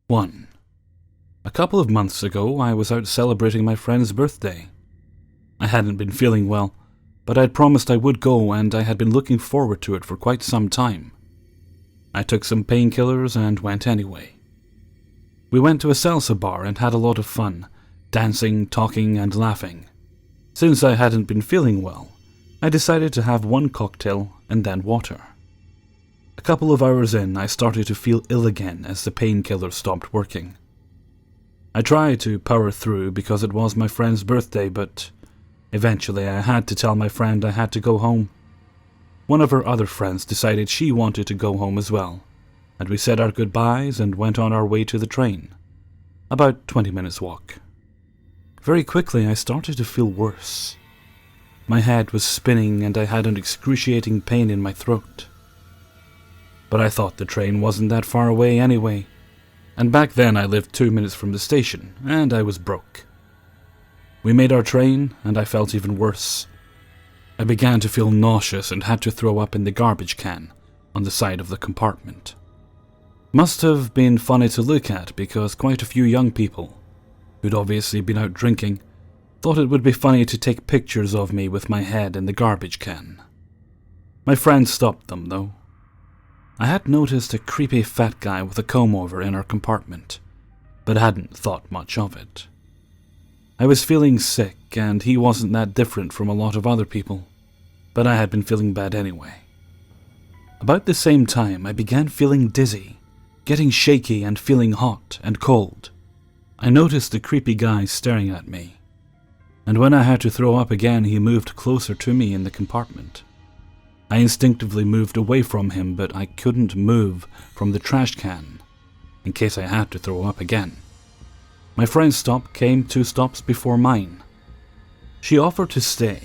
1. A couple of months ago, I was out celebrating my friend's birthday. I hadn't been feeling well, but I'd promised I would go, and I had been looking forward to it for quite some time. I took some painkillers and went anyway. We went to a salsa bar and had a lot of fun, dancing, talking, and laughing. Since I hadn't been feeling well, I decided to have one cocktail and then water. A couple of hours in, I started to feel ill again as the painkiller stopped working. I tried to power through because it was my friend's birthday, but eventually I had to tell my friend I had to go home. One of her other friends decided she wanted to go home as well, and we said our goodbyes and went on our way to the train. About 20 minutes walk. Very quickly I started to feel worse. My head was spinning and I had an excruciating pain in my throat. But I thought the train wasn't that far away anyway, and back then I lived 2 minutes from the station, and I was broke. We made our train, and I felt even worse. I began to feel nauseous and had to throw up in the garbage can on the side of the compartment. Must have been funny to look at because quite a few young people, who'd obviously been out drinking, thought it would be funny to take pictures of me with my head in the garbage can. My friend stopped them, though. I had noticed a creepy fat guy with a comb-over in our compartment, but hadn't thought much of it. I was feeling sick, and he wasn't that different from a lot of other people, but I had been feeling bad anyway. About the same time, I began feeling dizzy, getting shaky and feeling hot and cold. I noticed the creepy guy staring at me, and when I had to throw up again, he moved closer to me in the compartment. I instinctively moved away from him, but I couldn't move from the trash can, in case I had to throw up again. My friend's stop came 2 stops before mine. She offered to stay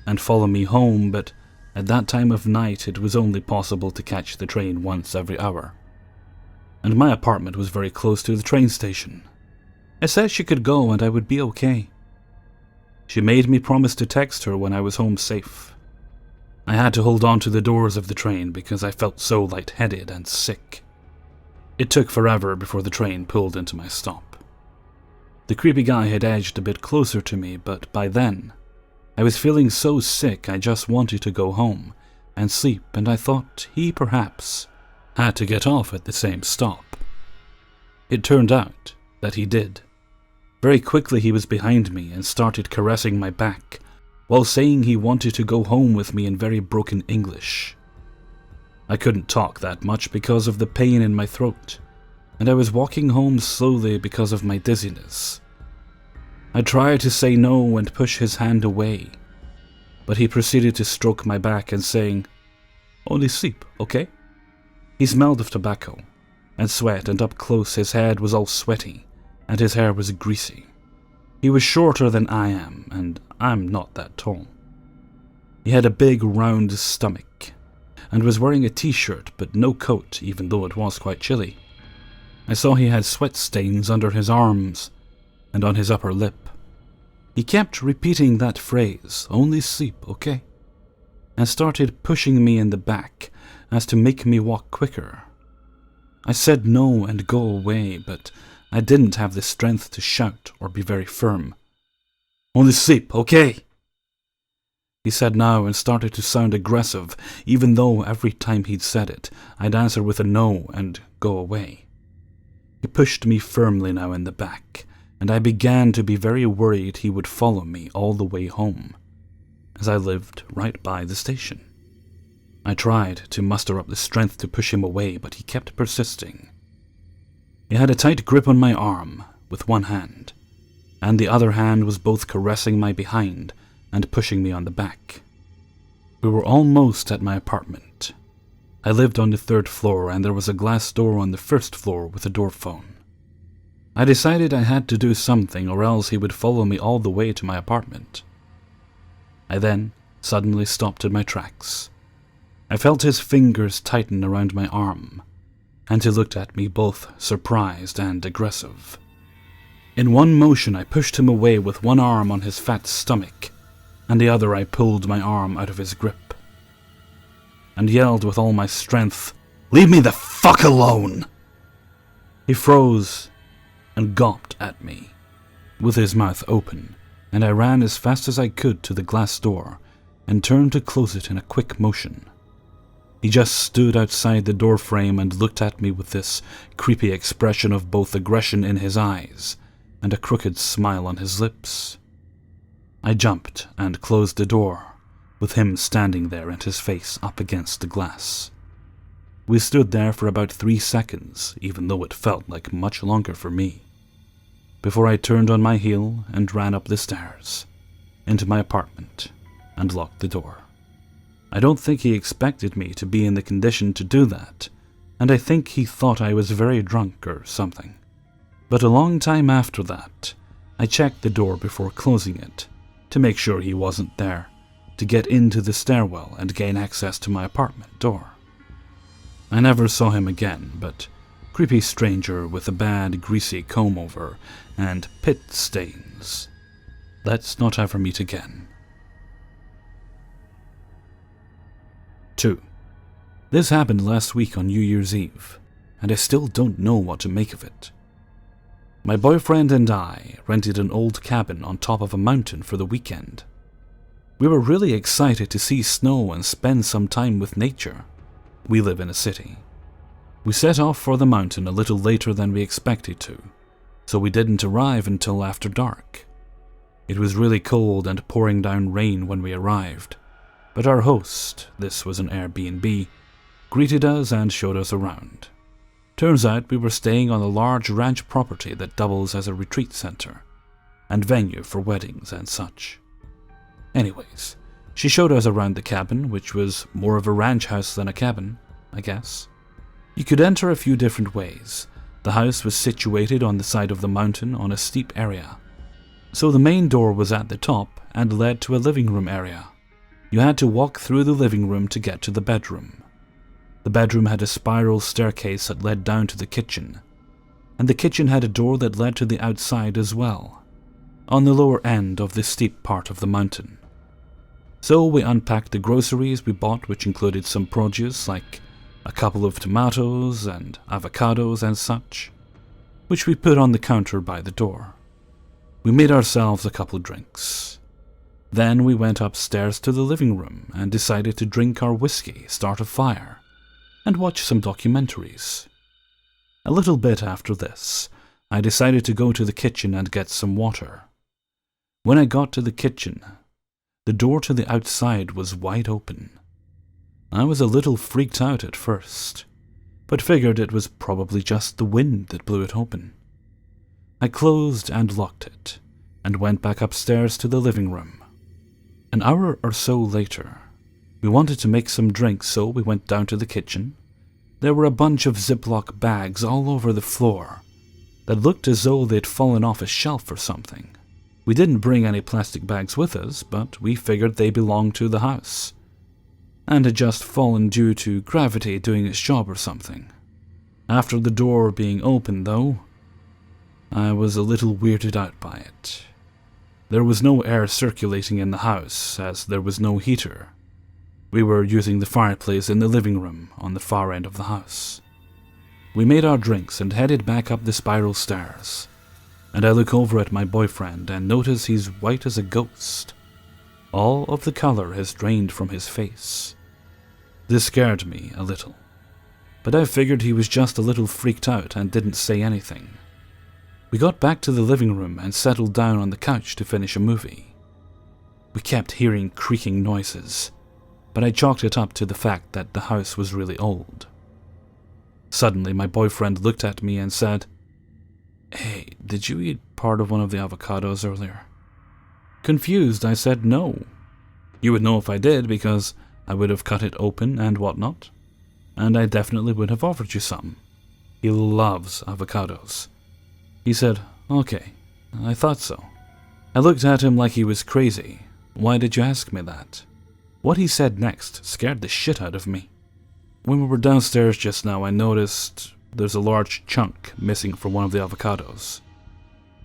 and follow me home, but at that time of night it was only possible to catch the train once every hour. And my apartment was very close to the train station. I said she could go and I would be okay. She made me promise to text her when I was home safe. I had to hold on to the doors of the train because I felt so lightheaded and sick. It took forever before the train pulled into my stop. The creepy guy had edged a bit closer to me, but by then, I was feeling so sick I just wanted to go home and sleep, and I thought he perhaps had to get off at the same stop. It turned out that he did. Very quickly he was behind me and started caressing my back, while saying he wanted to go home with me in very broken English. I couldn't talk that much because of the pain in my throat, and I was walking home slowly because of my dizziness. I tried to say no and push his hand away, but he proceeded to stroke my back and saying, "Only sleep, okay?" He smelled of tobacco and sweat, and up close his head was all sweaty and his hair was greasy. He was shorter than I am, and I'm not that tall. He had a big round stomach, and was wearing a t-shirt but no coat, even though it was quite chilly. I saw he had sweat stains under his arms and on his upper lip. He kept repeating that phrase, "Only sleep, okay?" and started pushing me in the back as to make me walk quicker. I said no and go away, but I didn't have the strength to shout or be very firm. "Only sleep, okay?" He said now and started to sound aggressive, even though every time he'd said it, I'd answer with a no and go away. He pushed me firmly now in the back, and I began to be very worried he would follow me all the way home, as I lived right by the station. I tried to muster up the strength to push him away, but he kept persisting. He had a tight grip on my arm with one hand, and the other hand was both caressing my behind and pushing me on the back. We were almost at my apartment. I lived on the 3rd floor, and there was a glass door on the 1st floor with a door phone. I decided I had to do something, or else he would follow me all the way to my apartment. I then suddenly stopped in my tracks. I felt his fingers tighten around my arm, and he looked at me both surprised and aggressive. In one motion I pushed him away with one arm on his fat stomach, and the other I pulled my arm out of his grip, and yelled with all my strength, "Leave me the fuck alone!" He froze and gawped at me, with his mouth open, and I ran as fast as I could to the glass door and turned to close it in a quick motion. He just stood outside the door frame and looked at me with this creepy expression of both aggression in his eyes and a crooked smile on his lips. I jumped and closed the door, with him standing there and his face up against the glass. We stood there for about 3 seconds, even though it felt like much longer for me, before I turned on my heel and ran up the stairs, into my apartment, and locked the door. I don't think he expected me to be in the condition to do that, and I think he thought I was very drunk or something. But a long time after that, I checked the door before closing it, to make sure he wasn't there, to get into the stairwell and gain access to my apartment door. I never saw him again, but creepy stranger with a bad, greasy comb-over and pit stains. Let's not ever meet again. 2. This happened last week on New Year's Eve, and I still don't know what to make of it. My boyfriend and I rented an old cabin on top of a mountain for the weekend. We were really excited to see snow and spend some time with nature. We live in a city. We set off for the mountain a little later than we expected to, so we didn't arrive until after dark. It was really cold and pouring down rain when we arrived, but our host, this was an Airbnb, greeted us and showed us around. Turns out we were staying on a large ranch property that doubles as a retreat center and venue for weddings and such. Anyways, she showed us around the cabin, which was more of a ranch house than a cabin, I guess. You could enter a few different ways. The house was situated on the side of the mountain on a steep area, so the main door was at the top and led to a living room area. You had to walk through the living room to get to the bedroom. The bedroom had a spiral staircase that led down to the kitchen, and the kitchen had a door that led to the outside as well, on the lower end of the steep part of the mountain. So we unpacked the groceries we bought, which included some produce like a couple of tomatoes and avocados and such, which we put on the counter by the door. We made ourselves a couple drinks. Then we went upstairs to the living room and decided to drink our whiskey, start a fire, and watch some documentaries. A little bit after this, I decided to go to the kitchen and get some water. When I got to the kitchen, the door to the outside was wide open. I was a little freaked out at first, but figured it was probably just the wind that blew it open. I closed and locked it, and went back upstairs to the living room. An hour or so later, we wanted to make some drinks, so we went down to the kitchen. There were a bunch of Ziploc bags all over the floor that looked as though they'd fallen off a shelf or something. We didn't bring any plastic bags with us, but we figured they belonged to the house, and had just fallen due to gravity doing its job or something. After the door being open, though, I was a little weirded out by it. There was no air circulating in the house, as there was no heater. We were using the fireplace in the living room on the far end of the house. We made our drinks and headed back up the spiral stairs, and I look over at my boyfriend and notice he's white as a ghost. All of the color has drained from his face. This scared me a little, but I figured he was just a little freaked out and didn't say anything. We got back to the living room and settled down on the couch to finish a movie. We kept hearing creaking noises, but I chalked it up to the fact that the house was really old. Suddenly, my boyfriend looked at me and said, "Hey, did you eat part of one of the avocados earlier?" Confused, I said no. You would know if I did, because I would have cut it open and whatnot, and I definitely would have offered you some. He loves avocados. He said, "Okay, I thought so." I looked at him like he was crazy. Why did you ask me that? What he said next scared the shit out of me. When we were downstairs just now, I noticed there's a large chunk missing from one of the avocados.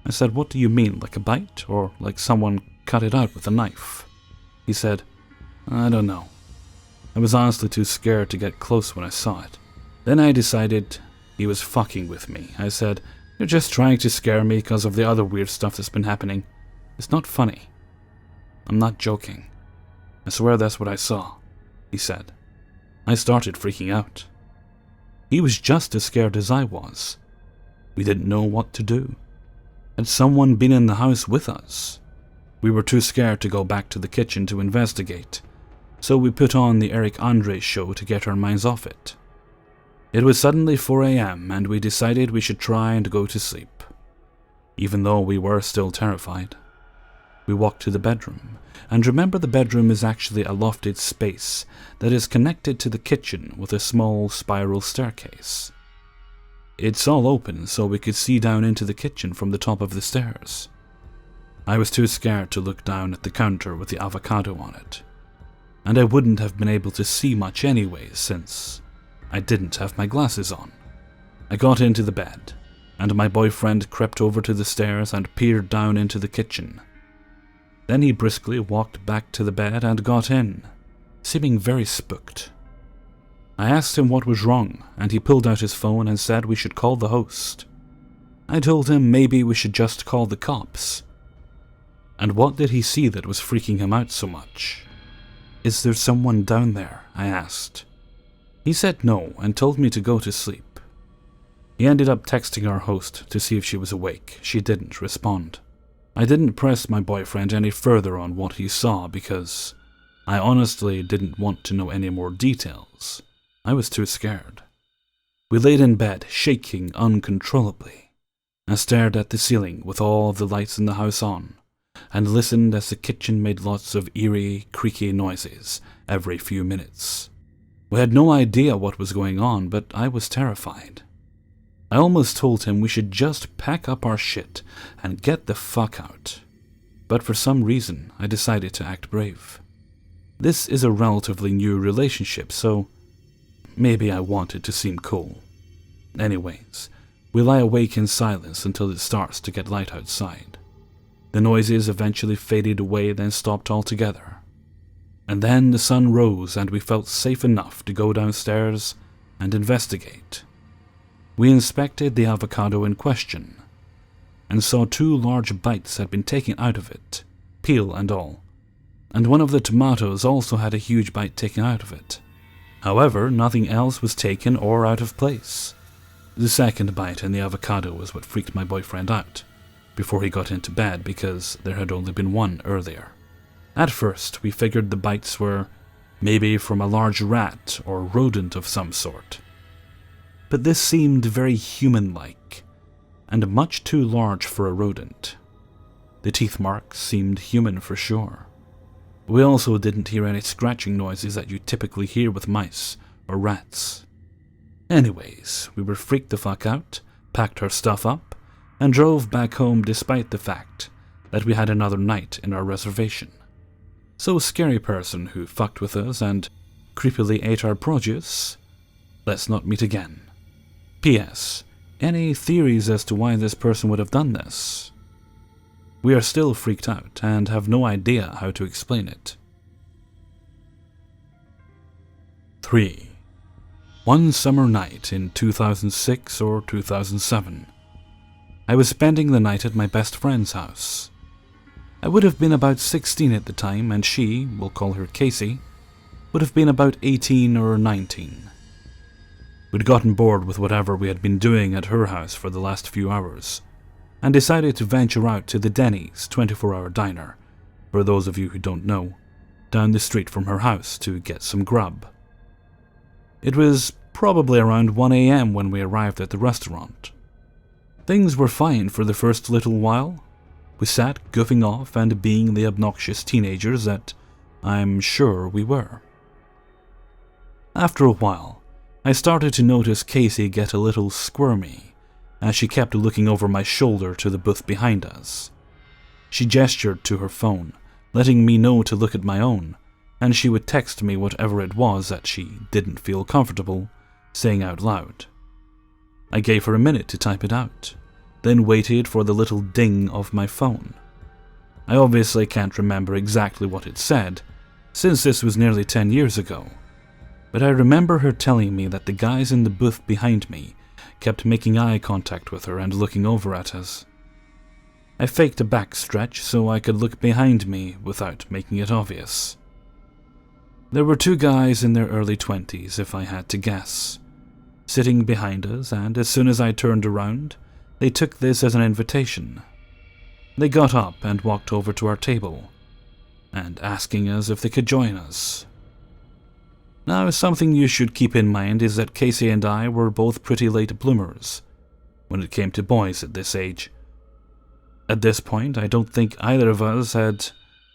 I said, "What do you mean, like a bite, or like someone cut it out with a knife?" He said, "I don't know. I was honestly too scared to get close when I saw it. Then I decided he was fucking with me. I said, "You're just trying to scare me because of the other weird stuff that's been happening. It's not funny. I'm not joking. I swear that's what I saw," he said. I started freaking out. He was just as scared as I was. We didn't know what to do. Had someone been in the house with us? We were too scared to go back to the kitchen to investigate, so we put on the Eric Andre show to get our minds off it. It was suddenly 4 a.m. and we decided we should try and go to sleep, even though we were still terrified. We walked to the bedroom, and remember, the bedroom is actually a lofted space that is connected to the kitchen with a small spiral staircase. It's all open so we could see down into the kitchen from the top of the stairs. I was too scared to look down at the counter with the avocado on it, and I wouldn't have been able to see much anyways since I didn't have my glasses on. I got into the bed, and my boyfriend crept over to the stairs and peered down into the kitchen. Then he briskly walked back to the bed and got in, seeming very spooked. I asked him what was wrong, and he pulled out his phone and said we should call the host. I told him maybe we should just call the cops. And what did he see that was freaking him out so much? "Is there someone down there?" I asked. He said no and told me to go to sleep. He ended up texting our host to see if she was awake. She didn't respond. I didn't press my boyfriend any further on what he saw because I honestly didn't want to know any more details. I was too scared. We laid in bed, shaking uncontrollably. I stared at the ceiling with all of the lights in the house on, and listened as the kitchen made lots of eerie, creaky noises every few minutes. We had no idea what was going on, but I was terrified. I almost told him we should just pack up our shit and get the fuck out. But for some reason, I decided to act brave. This is a relatively new relationship, so maybe I wanted to seem cool. Anyways, we lie awake in silence until it starts to get light outside. The noises eventually faded away, then stopped altogether. And then the sun rose and we felt safe enough to go downstairs and investigate. We inspected the avocado in question, and saw 2 large bites had been taken out of it, peel and all, and one of the tomatoes also had a huge bite taken out of it. However, nothing else was taken or out of place. The second bite in the avocado was what freaked my boyfriend out before he got into bed because there had only been one earlier. At first, we figured the bites were maybe from a large rat or rodent of some sort. But this seemed very human-like, and much too large for a rodent. The teeth marks seemed human for sure. We also didn't hear any scratching noises that you typically hear with mice or rats. Anyways, we were freaked the fuck out, packed our stuff up, and drove back home despite the fact that we had another night in our reservation. So scary person who fucked with us and creepily ate our produce, let's not meet again. P.S. Any theories as to why this person would have done this? We are still freaked out and have no idea how to explain it. 3. One summer night in 2006 or 2007. I was spending the night at my best friend's house. I would have been about 16 at the time, and she, we'll call her Casey, would have been about 18 or 19. We'd gotten bored with whatever we had been doing at her house for the last few hours, and decided to venture out to the Denny's 24-hour diner, for those of you who don't know, down the street from her house to get some grub. It was probably around 1 a.m. when we arrived at the restaurant. Things were fine for the first little while. We sat goofing off and being the obnoxious teenagers that I'm sure we were. After a while, I started to notice Casey get a little squirmy as she kept looking over my shoulder to the booth behind us. She gestured to her phone, letting me know to look at my own, and she would text me whatever it was that she didn't feel comfortable saying out loud. I gave her a minute to type it out, then waited for the little ding of my phone. I obviously can't remember exactly what it said, since this was nearly 10 years ago. But I remember her telling me that the guys in the booth behind me kept making eye contact with her and looking over at us. I faked a back stretch so I could look behind me without making it obvious. There were two guys in their early 20s, if I had to guess, sitting behind us, and as soon as I turned around, they took this as an invitation. They got up and walked over to our table, and asking us if they could join us. Now, something you should keep in mind is that Casey and I were both pretty late bloomers when it came to boys at this age. At this point, I don't think either of us had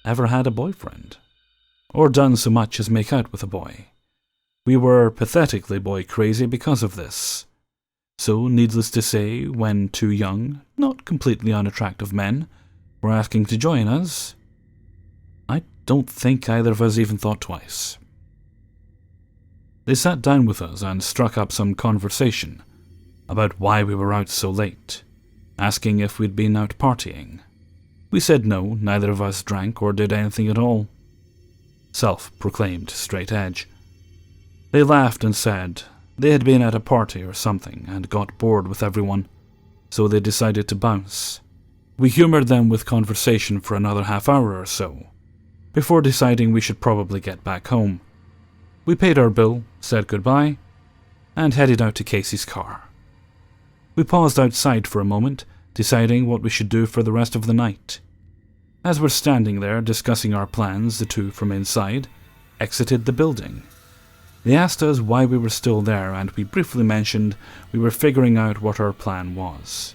ever had a boyfriend, or done so much as make out with a boy. We were pathetically boy crazy because of this. So, needless to say, when two young, not completely unattractive men were asking to join us, I don't think either of us even thought twice. They sat down with us and struck up some conversation about why we were out so late, asking if we'd been out partying. We said no, neither of us drank or did anything at all. Self-proclaimed straight edge. They laughed and said they had been at a party or something and got bored with everyone, so they decided to bounce. We humored them with conversation for another half hour or so, before deciding we should probably get back home. We paid our bill, said goodbye, and headed out to Casey's car. We paused outside for a moment, deciding what we should do for the rest of the night. As we're standing there discussing our plans, the two from inside exited the building. They asked us why we were still there, and we briefly mentioned we were figuring out what our plan was.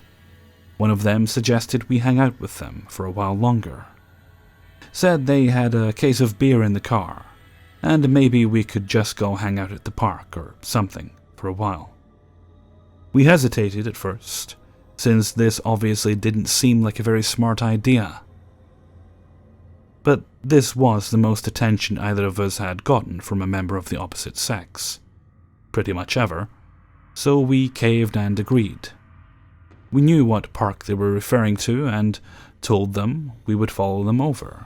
One of them suggested we hang out with them for a while longer. Said they had a case of beer in the car, and maybe we could just go hang out at the park or something for a while. We hesitated at first, since this obviously didn't seem like a very smart idea. But this was the most attention either of us had gotten from a member of the opposite sex, pretty much ever, so we caved and agreed. We knew what park they were referring to and told them we would follow them over.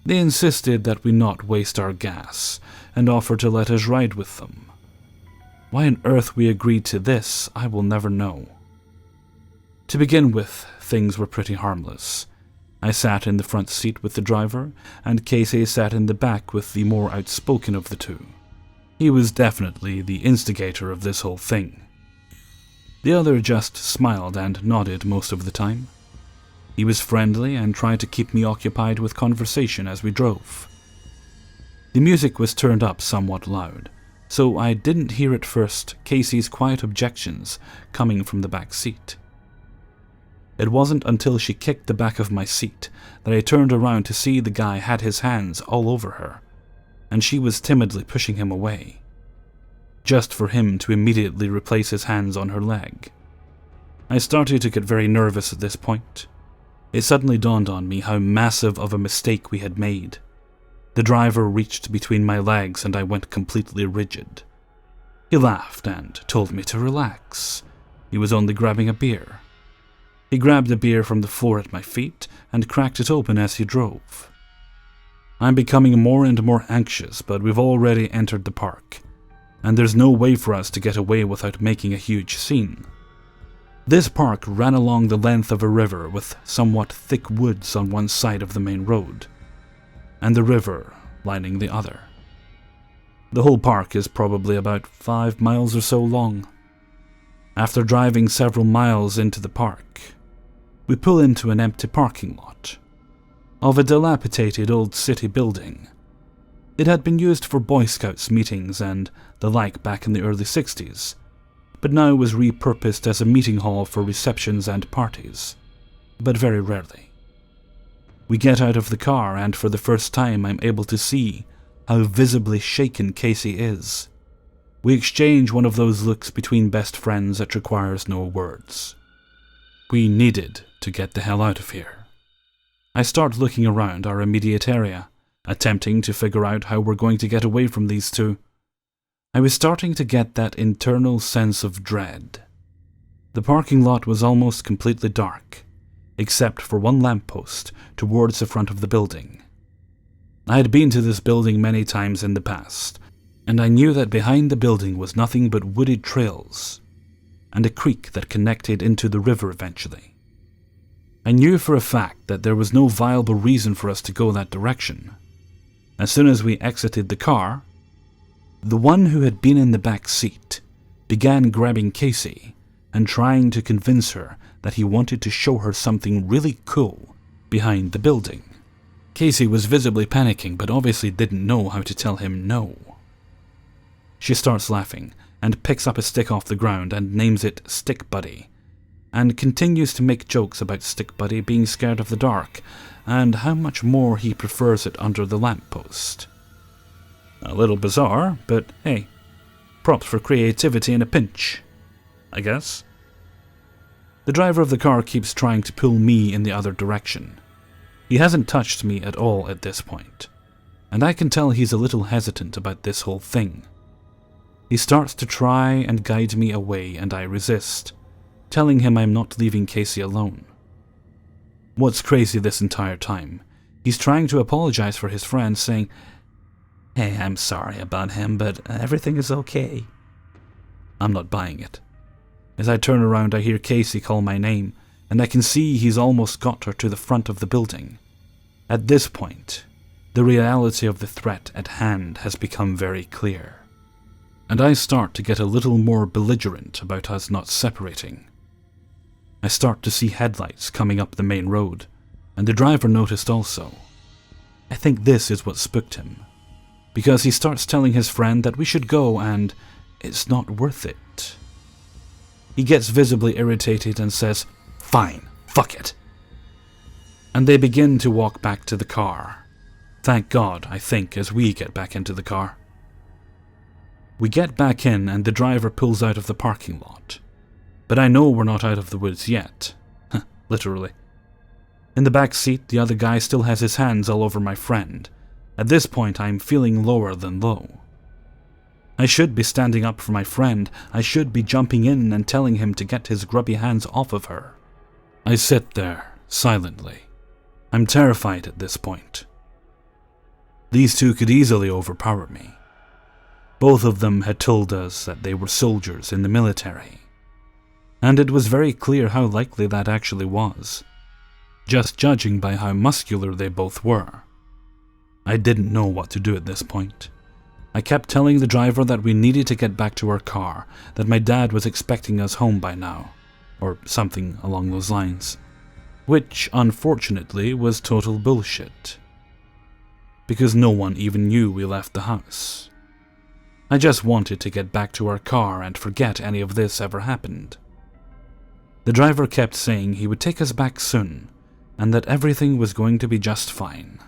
They insisted that we not waste our gas and offered to let us ride with them. Why on earth we agreed to this, I will never know. To begin with, things were pretty harmless. I sat in the front seat with the driver, and Casey sat in the back with the more outspoken of the two. He was definitely the instigator of this whole thing. The other just smiled and nodded most of the time. He was friendly and tried to keep me occupied with conversation as we drove. The music was turned up somewhat loud, so I didn't hear at first Casey's quiet objections coming from the back seat. It wasn't until she kicked the back of my seat that I turned around to see the guy had his hands all over her, and she was timidly pushing him away, just for him to immediately replace his hands on her leg. I started to get very nervous at this point. It suddenly dawned on me how massive of a mistake we had made. The driver reached between my legs and I went completely rigid. He laughed and told me to relax. He was only grabbing a beer. He grabbed a beer from the floor at my feet and cracked it open as he drove. I'm becoming more and more anxious, but we've already entered the park, and there's no way for us to get away without making a huge scene. This park ran along the length of a river with somewhat thick woods on one side of the main road, and the river lining the other. The whole park is probably about 5 miles or so long. After driving several miles into the park, we pull into an empty parking lot of a dilapidated old city building. It had been used for Boy Scouts meetings and the like back in the early 60s, but now was repurposed as a meeting hall for receptions and parties, but very rarely. We get out of the car, and for the first time I'm able to see how visibly shaken Casey is. We exchange one of those looks between best friends that requires no words. We needed to get the hell out of here. I start looking around our immediate area, attempting to figure out how we're going to get away from these two. I was starting to get that internal sense of dread. The parking lot was almost completely dark, except for one lamppost towards the front of the building. I had been to this building many times in the past, and I knew that behind the building was nothing but wooded trails. and a creek that connected into the river eventually. I knew for a fact that there was no viable reason for us to go that direction. As soon as we exited the car, the one who had been in the back seat began grabbing Casey and trying to convince her that he wanted to show her something really cool behind the building. Casey was visibly panicking, but obviously didn't know how to tell him no. She starts laughing and picks up a stick off the ground and names it Stick Buddy, and continues to make jokes about Stick Buddy being scared of the dark and how much more he prefers it under the lamppost. A little bizarre, but hey, props for creativity in a pinch, I guess. The driver of the car keeps trying to pull me in the other direction. He hasn't touched me at all at this point, and I can tell he's a little hesitant about this whole thing. He starts to try and guide me away, and I resist, telling him I'm not leaving Casey alone. What's crazy this entire time, he's trying to apologize for his friend, saying, "Hey, I'm sorry about him, but everything is okay." I'm not buying it. As I turn around, I hear Casey call my name, and I can see he's almost got her to the front of the building. At this point, the reality of the threat at hand has become very clear, and I start to get a little more belligerent about us not separating. I start to see headlights coming up the main road, and the driver noticed also. I think this is what spooked him, because he starts telling his friend that we should go and it's not worth it. He gets visibly irritated and says, "Fine, fuck it." And they begin to walk back to the car. Thank God, I think, as we get back into the car. We get back in and the driver pulls out of the parking lot. But I know we're not out of the woods yet. Literally. In the back seat, the other guy still has his hands all over my friend. At this point, I'm feeling lower than low. I should be standing up for my friend. I should be jumping in and telling him to get his grubby hands off of her. I sit there, silently. I'm terrified at this point. These two could easily overpower me. Both of them had told us that they were soldiers in the military, and it was very clear how likely that actually was, just judging by how muscular they both were. I didn't know what to do at this point. I kept telling the driver that we needed to get back to our car, that my dad was expecting us home by now, or something along those lines, which unfortunately was total bullshit, because no one even knew we left the house. I just wanted to get back to our car and forget any of this ever happened. The driver kept saying he would take us back soon, and that everything was going to be just fine.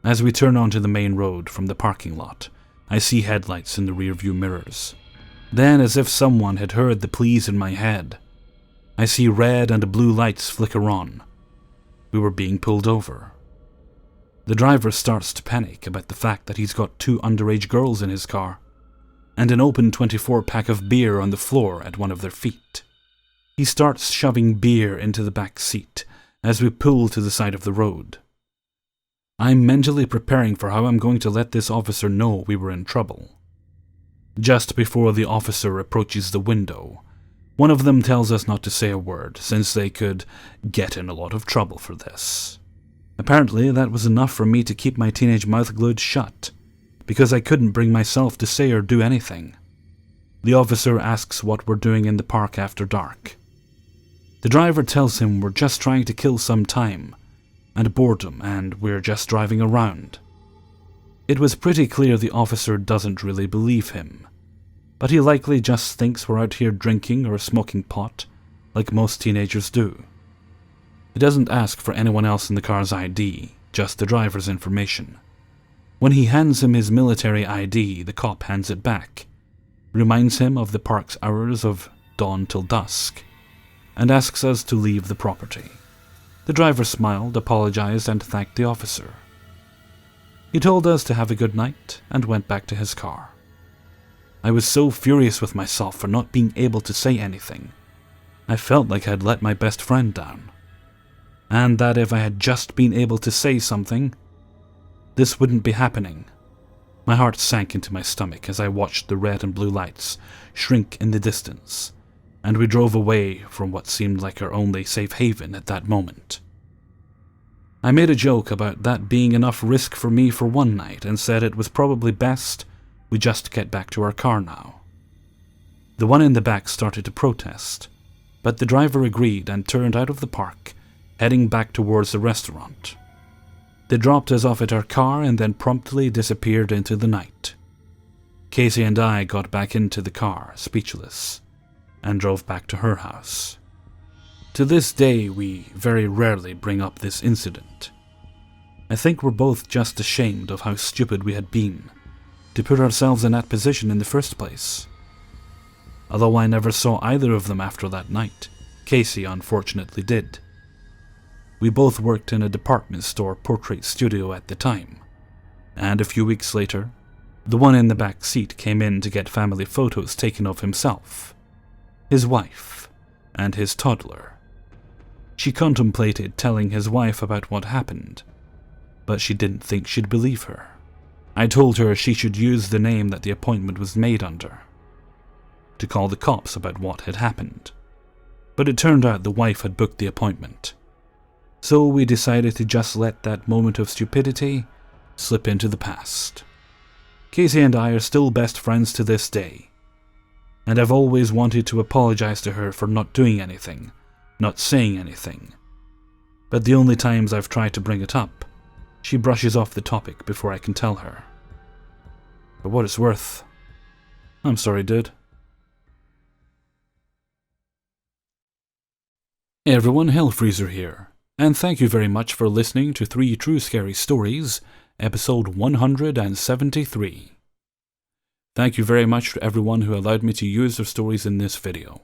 As we turn onto the main road from the parking lot, I see headlights in the rearview mirrors. Then, as if someone had heard the pleas in my head, I see red and blue lights flicker on. We were being pulled over. The driver starts to panic about the fact that he's got two underage girls in his car, and an open 24-pack of beer on the floor at one of their feet. He starts shoving beer into the back seat as we pull to the side of the road. I'm mentally preparing for how I'm going to let this officer know we were in trouble. Just before the officer approaches the window, one of them tells us not to say a word, since they could get in a lot of trouble for this. Apparently, that was enough for me to keep my teenage mouth glued shut, because I couldn't bring myself to say or do anything. The officer asks what we're doing in the park after dark. The driver tells him we're just trying to kill some time and boredom, and we're just driving around. It was pretty clear the officer doesn't really believe him, but he likely just thinks we're out here drinking or smoking pot, like most teenagers do. He doesn't ask for anyone else in the car's ID, just the driver's information. When he hands him his military ID, the cop hands it back, reminds him of the park's hours of dawn till dusk, and asks us to leave the property. The driver smiled, apologized, and thanked the officer. He told us to have a good night and went back to his car. I was so furious with myself for not being able to say anything. I felt like I'd let my best friend down, and that if I had just been able to say something, this wouldn't be happening. My heart sank into my stomach as I watched the red and blue lights shrink in the distance, and we drove away from what seemed like our only safe haven at that moment. I made a joke about that being enough risk for me for one night and said it was probably best we just get back to our car now. The one in the back started to protest, but the driver agreed and turned out of the park, heading back towards the restaurant. They dropped us off at our car and then promptly disappeared into the night. Casey and I got back into the car, speechless, and drove back to her house. To this day, we very rarely bring up this incident. I think we're both just ashamed of how stupid we had been to put ourselves in that position in the first place. Although I never saw either of them after that night, Casey unfortunately did. We both worked in a department store portrait studio at the time, and a few weeks later, the one in the back seat came in to get family photos taken of himself, his wife, and his toddler. She contemplated telling his wife about what happened, but she didn't think she'd believe her. I told her she should use the name that the appointment was made under, to call the cops about what had happened. But it turned out the wife had booked the appointment, so we decided to just let that moment of stupidity slip into the past. Casey and I are still best friends to this day, and I've always wanted to apologize to her for not doing anything, not saying anything. But the only times I've tried to bring it up, she brushes off the topic before I can tell her. For what it's worth, I'm sorry, dude. Hey everyone, Hellfreezer here, and thank you very much for listening to 3 True Scary Stories, episode 173. Thank you very much to everyone who allowed me to use their stories in this video.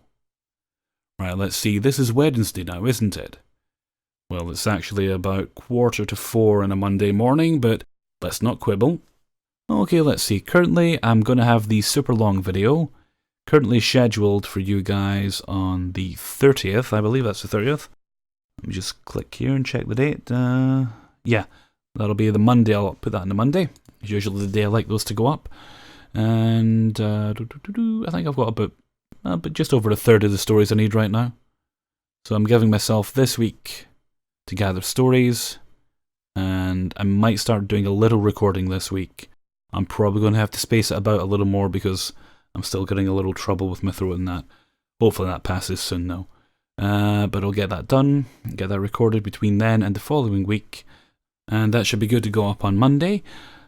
Right, let's see, this is Wednesday now, isn't it? Well, it's actually about 3:45 on a Monday morning, but let's not quibble. Okay, let's see, currently I'm going to have the super long video, currently scheduled for you guys on the 30th, I believe that's the 30th. Let me just click here and check the date. Yeah, that'll be the Monday, I'll put that on the Monday. It's usually the day I like those to go up. And I think I've got about but just over a third of the stories I need right now. So I'm giving myself this week to gather stories, and I might start doing a little recording this week. I'm probably going to have to space it about a little more because I'm still getting a little trouble with my throat and that. Hopefully that passes soon though. But I'll get that done, get that recorded between then and the following week, and that should be good to go up on Monday.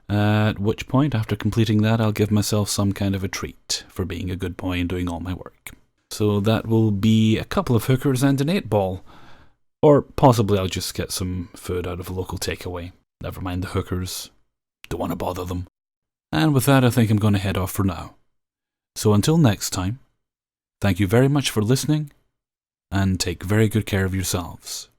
At which point, after completing that, I'll give myself some kind of a treat for being a good boy and doing all my work. So that will be a couple of hookers and an 8-ball. Or possibly I'll just get some food out of a local takeaway. Never mind the hookers. Don't want to bother them. And with that, I think I'm going to head off for now. So until next time, thank you very much for listening, and take very good care of yourselves.